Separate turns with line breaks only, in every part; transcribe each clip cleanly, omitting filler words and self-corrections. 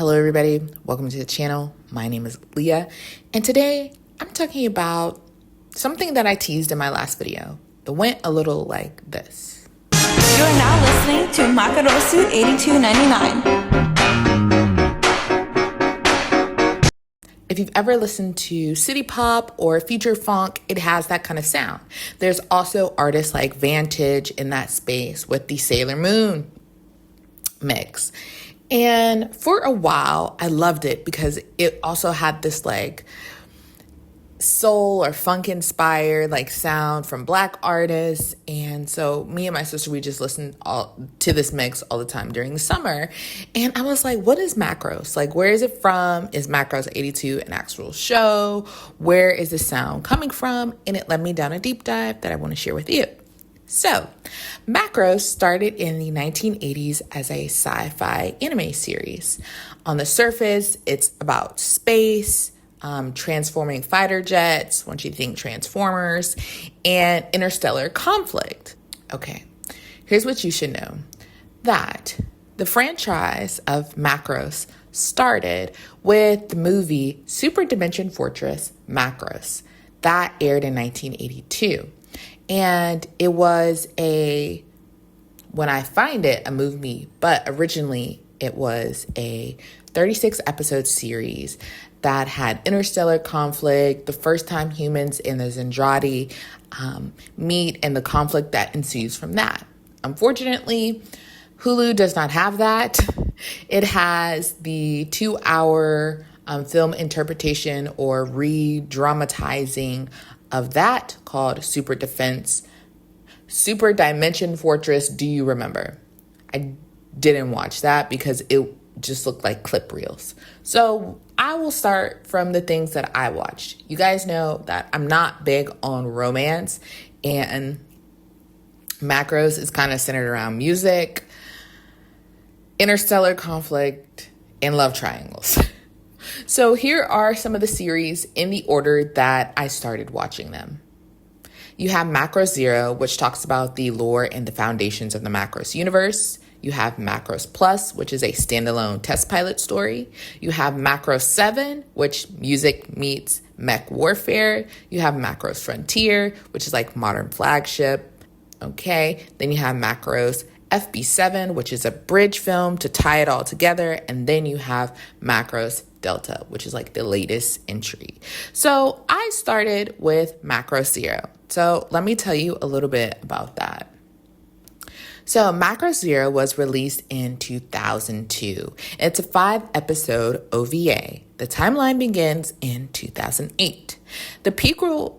Hello everybody, welcome to the channel. My name is Leah, and today I'm talking about something that I teased in my last video. It went a little like this.
You are now listening to Macross 8299.
If you've ever listened to city pop or future funk, it has that kind of sound. There's also artists like Vantage in that space with the Sailor Moon mix. And for a while, I loved it because it also had this like soul or funk inspired like sound from Black artists. And so me and my sister, we just listened to this mix all the time during the summer. And I was like, what is Macross? Like, where is it from? Is Macross 82 an actual show? Where is the sound coming from? And it led me down a deep dive that I want to share with you. So, Macross started in the 1980s as a sci-fi anime series. On the surface, it's about space, transforming fighter jets, once you think Transformers, and interstellar conflict. Okay, here's what you should know. That the franchise of Macross started with the movie Super Dimension Fortress Macross that aired in 1982. And it was when I find it, a movie, but originally it was a 36 episode series that had interstellar conflict, the first time humans in the Zentradi meet, and the conflict that ensues from that. Unfortunately, Hulu does not have that. It has the 2-hour film interpretation or re-dramatizing of that called Super Dimension Fortress. Do you remember? I didn't watch that because it just looked like clip reels. So I will start from the things that I watched. You guys know that I'm not big on romance, and Macross is kind of centered around music, interstellar conflict, and love triangles. So here are some of the series in the order that I started watching them. You have Macross Zero, which talks about the lore and the foundations of the Macross universe. You have Macross Plus, which is a standalone test pilot story. You have Macross 7, which music meets mech warfare. You have Macross Frontier, which is like modern flagship. Okay, then you have Macross FB7, which is a bridge film to tie it all together. And then you have Macross Delta, which is like the latest entry. So I started with Macross Zero. So let me tell you a little bit about that. So Macross Zero was released in 2002. It's a 5-episode OVA. The timeline begins in 2008. The prequel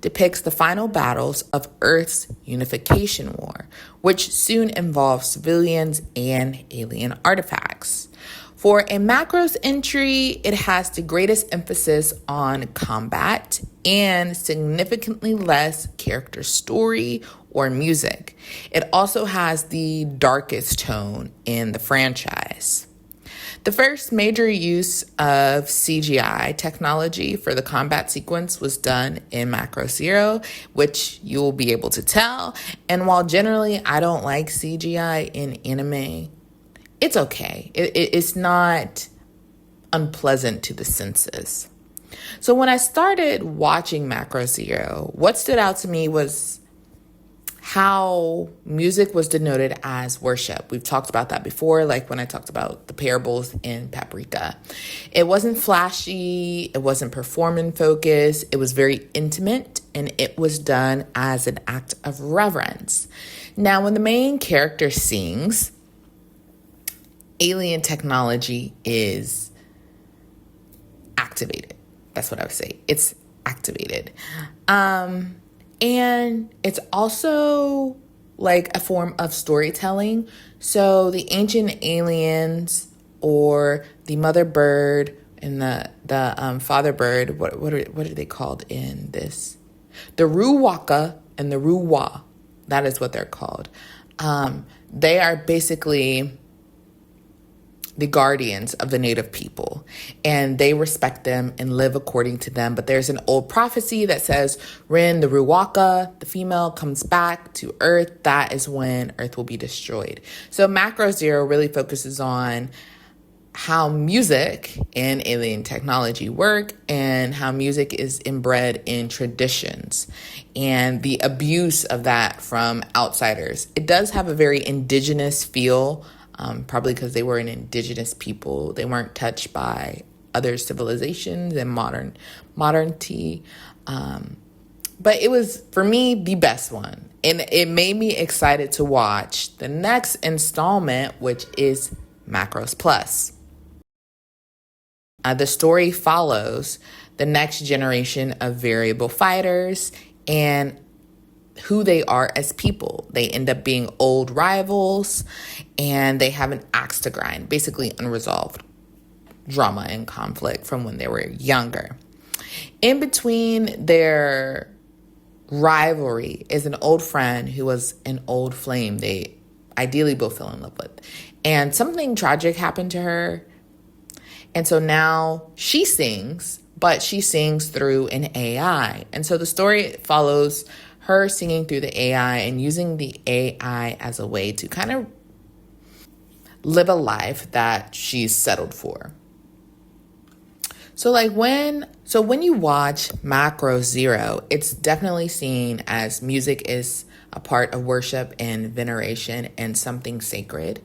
depicts the final battles of Earth's unification war, which soon involves civilians and alien artifacts. For a Macross entry, it has the greatest emphasis on combat and significantly less character story or music. It also has the darkest tone in the franchise. The first major use of CGI technology for the combat sequence was done in Macross Zero, which you'll be able to tell. And while generally I don't like CGI in anime, it's okay. It's not unpleasant to the senses. So when I started watching Macross Zero, what stood out to me was how music was denoted as worship. We've talked about that before, like when I talked about the parables in Paprika. It wasn't flashy, it wasn't performance focused, it was very intimate, and it was done as an act of reverence. Now, when the main character sings, alien technology is activated. That's what I would say. It's activated. And it's also like a form of storytelling. So the ancient aliens or the mother bird and the father bird, what are they called in this? The Ruwaka and the Ruwa. That is what they're called. They are basically the guardians of the native people, and they respect them and live according to them. But there's an old prophecy that says when the Ruwaka, the female, comes back to Earth, that is when Earth will be destroyed. So Macross Zero really focuses on how music and alien technology work and how music is inbred in traditions and the abuse of that from outsiders. It does have a very indigenous feel, probably because they were an indigenous people. They weren't touched by other civilizations and modernity. But it was, for me, the best one. And it made me excited to watch the next installment, which is Macross Plus. The story follows the next generation of variable fighters and who they are as people. They end up being old rivals and they have an axe to grind, basically unresolved drama and conflict from when they were younger. In between their rivalry is an old friend who was an old flame they ideally both fell in love with. And something tragic happened to her. And so now she sings, but she sings through an AI. And so the story follows her singing through the AI and using the AI as a way to kind of live a life that she's settled for. So when you watch Macross Zero, it's definitely seen as music is a part of worship and veneration and something sacred.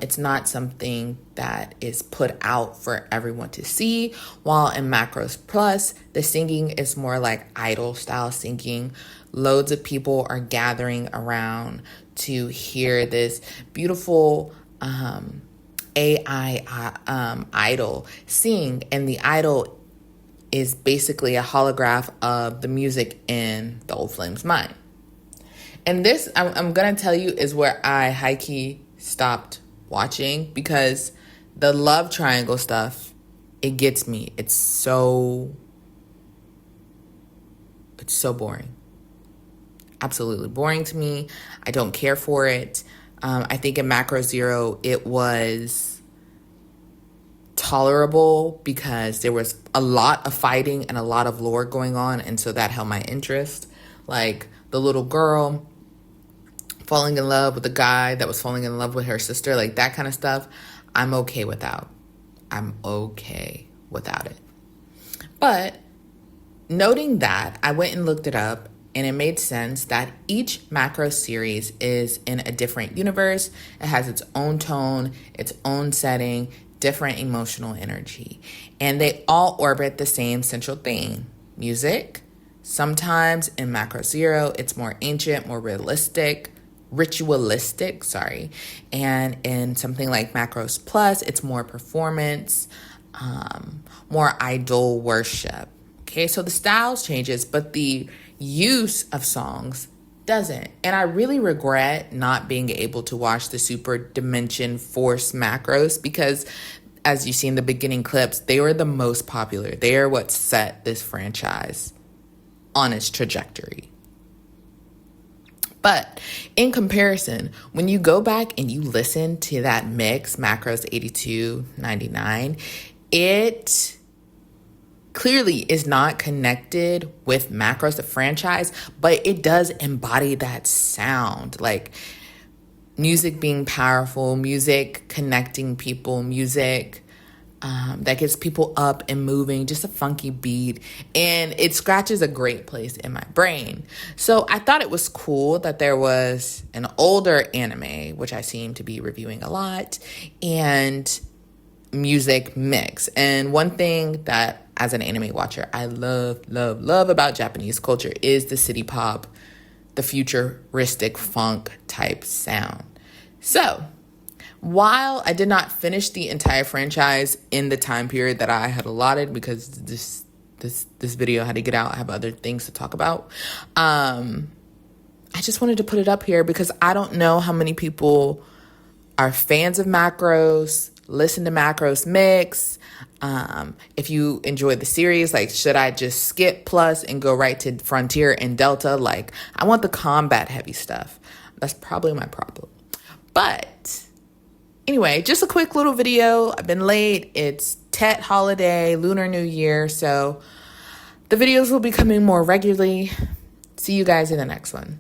It's not something that is put out for everyone to see, while in Macross Plus, the singing is more like idol style singing. Loads of people are gathering around to hear this beautiful AI idol sing, and the idol is basically a holograph of the music in the old flame's mind. And this, I'm going to tell you, is where I high-key stopped watching, because the love triangle stuff, it gets me. It's so boring. Absolutely boring to me. I don't care for it. I think in Macross Zero, it was tolerable because there was a lot of fighting and a lot of lore going on, and so that held my interest. Like the little girl falling in love with the guy that was falling in love with her sister, like that kind of stuff, I'm okay without. It. But noting that, I went and looked it up, and it made sense that each Macross series is in a different universe. It has its own tone, its own setting, different emotional energy. And they all orbit the same central theme, music. Sometimes in Macross Zero, it's more ancient, more ritualistic. And in something like Macross Plus, it's more performance, more idol worship. Okay, so the styles changes, but the use of songs doesn't. And I really regret not being able to watch the Super Dimension Force Macross, because as you see in the beginning clips, they were the most popular. They are what set this franchise on its trajectory. But in comparison, when you go back and you listen to that mix, Macross 8299, it clearly is not connected with Macross, the franchise, but it does embody that sound. Like music being powerful, music connecting people, music that gets people up and moving, just a funky beat, and it scratches a great place in my brain. So I thought it was cool that there was an older anime, which I seem to be reviewing a lot, and music mix. And one thing that, as an anime watcher, I love about Japanese culture is the city pop, the futuristic funk type sound. So while I did not finish the entire franchise in the time period that I had allotted, because this video had to get out, I have other things to talk about, I just wanted to put it up here because I don't know how many people are fans of Macross, listen to Macross Mix. If you enjoy the series, like, should I just skip Plus and go right to Frontier and Delta? Like, I want the combat heavy stuff. That's probably my problem. But Anyway, just a quick little video. I've been late. It's Tet holiday, Lunar New Year, so the videos will be coming more regularly. See you guys in the next one.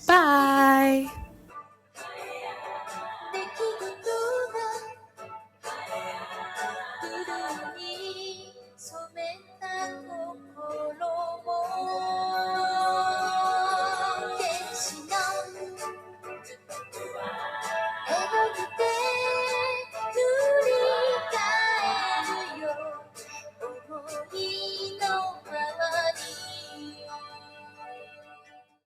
Bye.